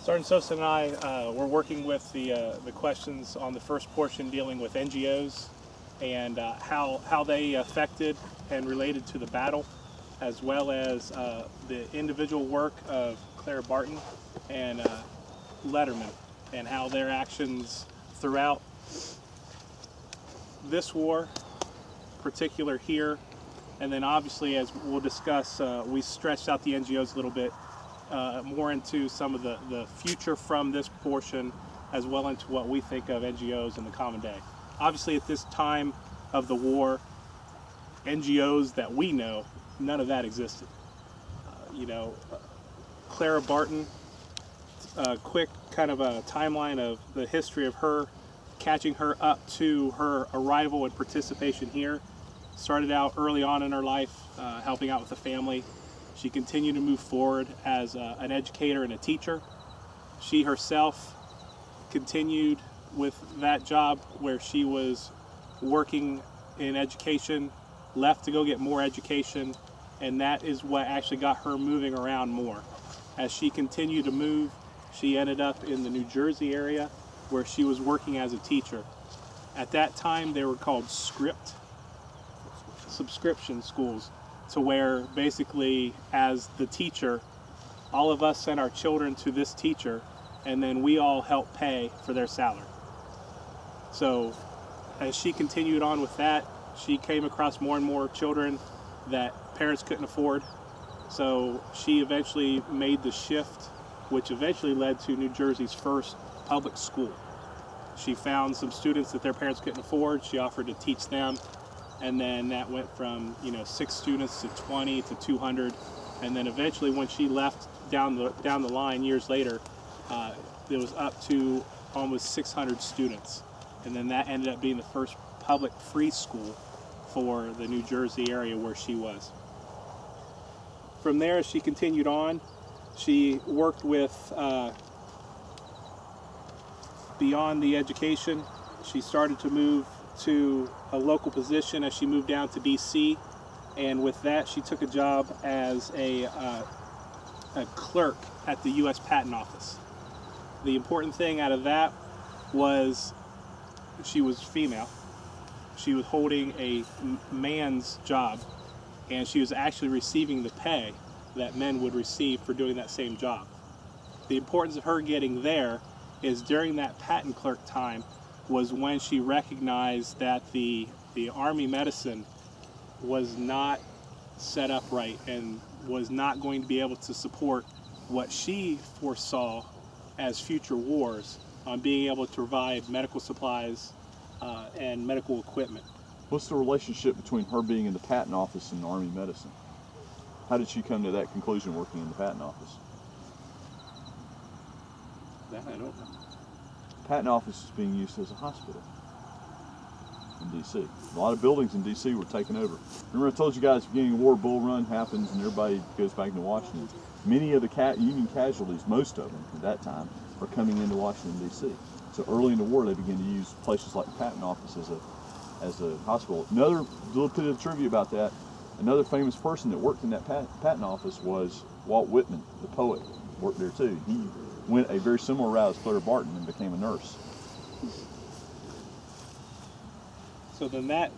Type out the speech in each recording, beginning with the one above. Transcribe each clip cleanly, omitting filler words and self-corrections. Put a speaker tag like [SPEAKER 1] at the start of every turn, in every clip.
[SPEAKER 1] Sergeant Sosa and I were working with the questions on the first portion dealing with NGOs and how they affected and related to the battle, as well as the individual work of Clara Barton and Letterman, and how their actions throughout this war, particular here, and then obviously, as we'll discuss, we stretched out the NGOs a little bit more into some of the future from this portion, as well into what we think of NGOs in the common day. Obviously, at this time of the war, NGOs that we know, none of that existed. Clara Barton, a quick kind of a timeline of the history of her, catching her up to her arrival and participation here. Started out early on in her life, helping out with the family. She continued to move forward as an educator and a teacher. She herself continued with that job where she was working in education, left to go get more education, and that is what actually got her moving around more. As she continued to move, she ended up in the New Jersey area where she was working as a teacher. At that time, they were called subscription schools, to where basically as the teacher, all of us sent our children to this teacher, and then we all helped pay for their salary. So as she continued on with that, she came across more and more children that parents couldn't afford. So she eventually made the shift, which eventually led to New Jersey's first public school. She found some students that their parents couldn't afford. She offered to teach them. And then that went from 6 students to 20 to 200, and then eventually when she left down the line years later, it was up to almost 600 students, and then that ended up being the first public free school for the New Jersey area where she was. From there, she continued on. She worked with beyond the education. She started to move to a local position as she moved down to DC, and with that she took a job as a clerk at the U.S. Patent Office. The important thing out of that was she was female. She was holding a man's job, and she was actually receiving the pay that men would receive for doing that same job. The importance of her getting there is during that patent clerk time was when she recognized that the Army medicine was not set up right and was not going to be able to support what she foresaw as future wars on being able to provide medical supplies and medical equipment.
[SPEAKER 2] What's the relationship between her being in the patent office and Army medicine? How did she come to that conclusion working in the patent office?
[SPEAKER 1] That I don't know.
[SPEAKER 2] Patent office is being used as a hospital in DC. A lot of buildings in DC were taken over. Remember I told you guys at the beginning of the war, Bull Run happens and everybody goes back to Washington. Many of the Union casualties, most of them at that time, are coming into Washington DC. So early in the war they begin to use places like the patent office as a hospital. Another little bit of trivia about that, another famous person that worked in that patent office was Walt Whitman, the poet, worked there too. He went a very similar route as Clara Barton and became a nurse.
[SPEAKER 1] So then that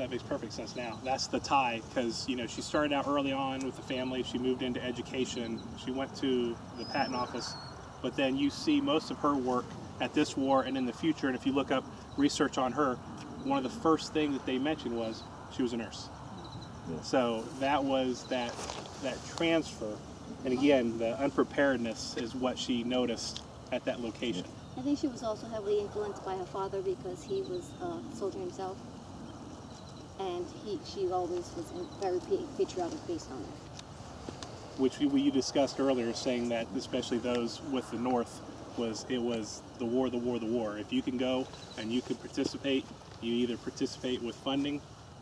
[SPEAKER 1] makes perfect sense now. That's the tie, because she started out early on with the family. She moved into education. She went to the patent office, but then you see most of her work at this war and in the future. And if you look up research on her, one of the first things that they mentioned was she was a nurse. Yeah. So that was that transfer. And again, the unpreparedness is what she noticed at that location.
[SPEAKER 3] I think she was also heavily influenced by her father because he was a soldier himself. And she always was very patriotic based on it.
[SPEAKER 1] Which you discussed earlier, saying that especially those with the North, it was the war, the war, the war. If you can go and you can participate, you either participate with funding,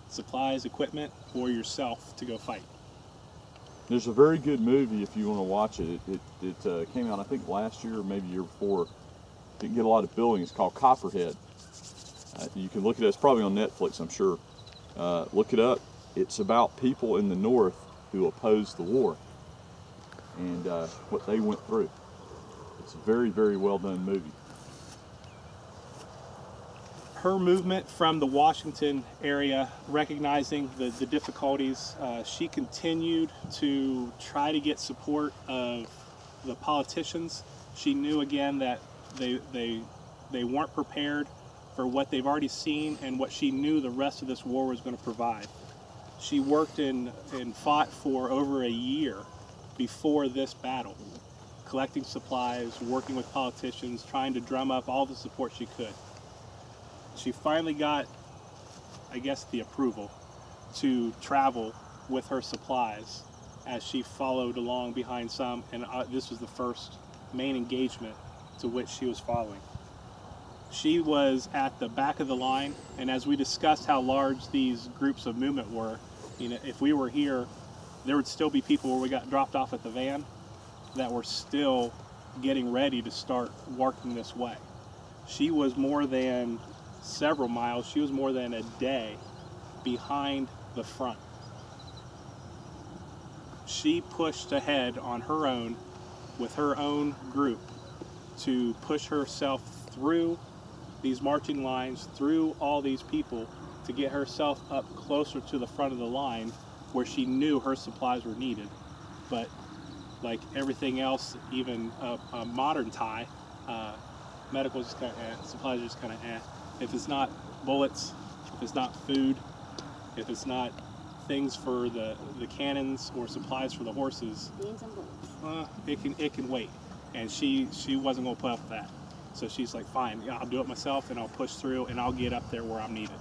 [SPEAKER 1] supplies, equipment, or yourself to go fight.
[SPEAKER 2] There's a very good movie if you want to watch it. It came out I think last year or maybe the year before. It didn't get a lot of billing. It's called Copperhead. You can look at it. It's probably on Netflix, I'm sure. Look it up. It's about people in the North who opposed the war and what they went through. It's a very, very well done movie.
[SPEAKER 1] Her movement from the Washington area, recognizing the difficulties, she continued to try to get support of the politicians. She knew again that they weren't prepared for what they've already seen and what she knew the rest of this war was going to provide. She worked and fought for over a year before this battle, collecting supplies, working with politicians, trying to drum up all the support she could. She finally got, I guess, the approval to travel with her supplies as she followed along behind some, and this was the first main engagement to which she was following. She was at the back of the line, and as we discussed how large these groups of movement were, you know, if we were here, there would still be people where we got dropped off at the van that were still getting ready to start working this way. She was more than several miles, she was more than a day behind the front. She pushed ahead on her own with her own group to push herself through these marching lines, through all these people, to get herself up closer to the front of the line where she knew her supplies were needed. But like everything else, even a modern tie, medical just kind of supplies are just kind of If it's not bullets, if it's not food, if it's not things for the cannons or supplies for the horses,
[SPEAKER 3] Beans and bullets.
[SPEAKER 1] it can wait. And she wasn't going to put up with that. So she's like, fine, yeah, I'll do it myself, and I'll push through, and I'll get up there where I'm needed.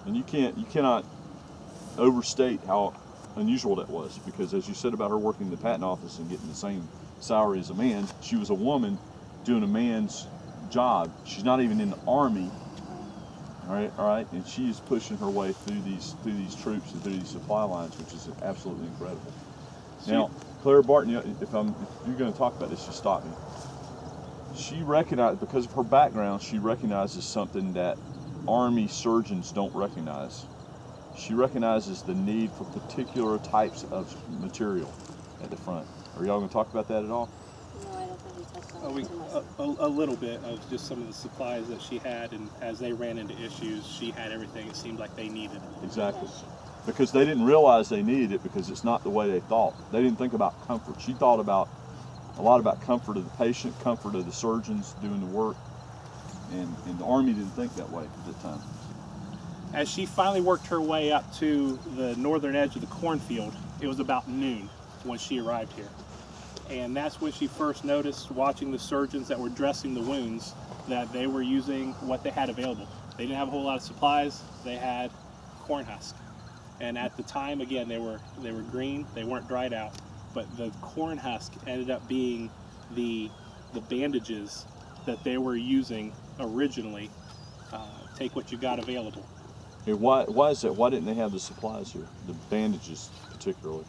[SPEAKER 2] And you cannot overstate how unusual that was, because as you said about her working in the patent office and getting the same salary as a man, she was a woman doing a man's job. She's not even in the army. All right, and she is pushing her way through these troops and through these supply lines, which is absolutely incredible. Now, Clara Barton, if you're going to talk about this, just stop me. She recognized, because of her background, she recognizes something that Army surgeons don't recognize. She recognizes the need for particular types of material at the front. Are y'all going to talk about that at all?
[SPEAKER 3] No, I don't think we touched on that too much.
[SPEAKER 1] A little bit of just some of the supplies that she had, and as they ran into issues, she had everything it seemed like they needed.
[SPEAKER 2] Exactly. Because they didn't realize they needed it, because it's not the way they thought. They didn't think about comfort. She thought a lot about comfort of the patient, comfort of the surgeons doing the work, and the Army didn't think that way at the time.
[SPEAKER 1] As she finally worked her way up to the northern edge of the cornfield, it was about noon when she arrived here. And that's when she first noticed, watching the surgeons that were dressing the wounds, that they were using what they had available. They didn't have a whole lot of supplies. They had corn husk. And at the time, again, they were green. They weren't dried out. But the corn husk ended up being the bandages that they were using originally. Take what you got available.
[SPEAKER 2] Hey, why is that? Why didn't they have the supplies here? The bandages particularly.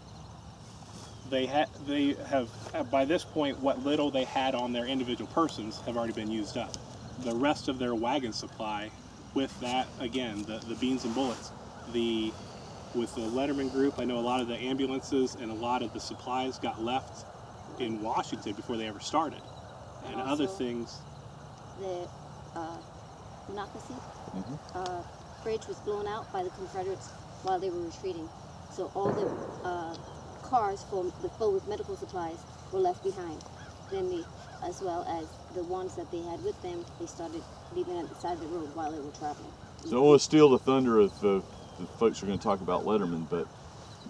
[SPEAKER 1] They have by this point, what little they had on their individual persons have already been used up. The rest of their wagon supply, with that, again, the beans and bullets, with the Letterman group, I know a lot of the ambulances and a lot of the supplies got left in Washington before they ever started. And
[SPEAKER 3] also,
[SPEAKER 1] other things.
[SPEAKER 3] The Monocacy bridge was blown out by the Confederates while they were retreating. So all the cars filled with medical supplies were left behind. Then as well as the ones that they had with them, they started leaving at the side of the road while they were traveling.
[SPEAKER 2] So I want to steal the thunder of the folks who are going to talk about Letterman, but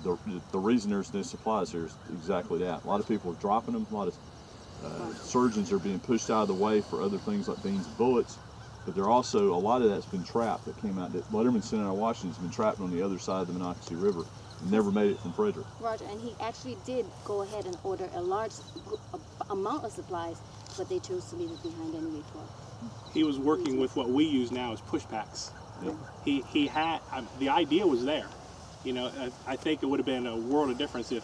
[SPEAKER 2] the reason there's no supplies here is exactly that. A lot of people are dropping them. A lot of surgeons are being pushed out of the way for other things like beans and bullets. But there also, a lot of that's been trapped that came out. That Letterman sent out of Washington has been trapped on the other side of the Monocacy River and never made it from Frederick.
[SPEAKER 3] Roger, and he actually did go ahead and order a large amount of supplies, but they chose to leave it behind anyway for.
[SPEAKER 1] He was working with what we use now as push packs.
[SPEAKER 2] Yeah.
[SPEAKER 1] He had, the idea was there. You know, I think it would have been a world of difference if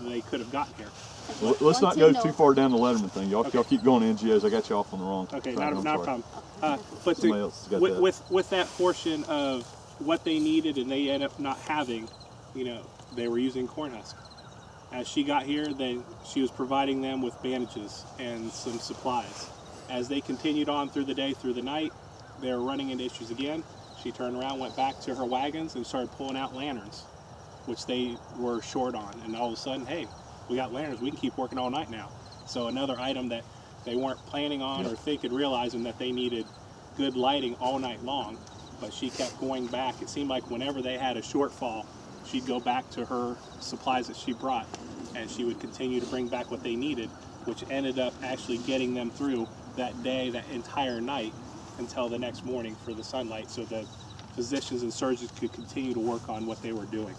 [SPEAKER 1] they could have gotten here.
[SPEAKER 2] Well, let's not go too far down the Letterman thing. Y'all keep going, NGOs. I got you off on the wrong.
[SPEAKER 1] Okay,
[SPEAKER 2] track.
[SPEAKER 1] not a problem. But
[SPEAKER 2] Somebody else has got
[SPEAKER 1] with that portion of what they needed and they ended up not having, you know, they were using corn husk. As she got here, she was providing them with bandages and some supplies. As they continued on through the day, through the night, they were running into issues again. She turned around, went back to her wagons, and started pulling out lanterns, which they were short on. And all of a sudden, hey, we got lanterns. We can keep working all night now. So another item that they weren't planning on or realizing that they needed good lighting all night long. But she kept going back. It seemed like whenever they had a shortfall, she'd go back to her supplies that she brought, and she would continue to bring back what they needed, which ended up actually getting them through that day, that entire night, until the next morning for the sunlight, so the physicians and surgeons could continue to work on what they were doing.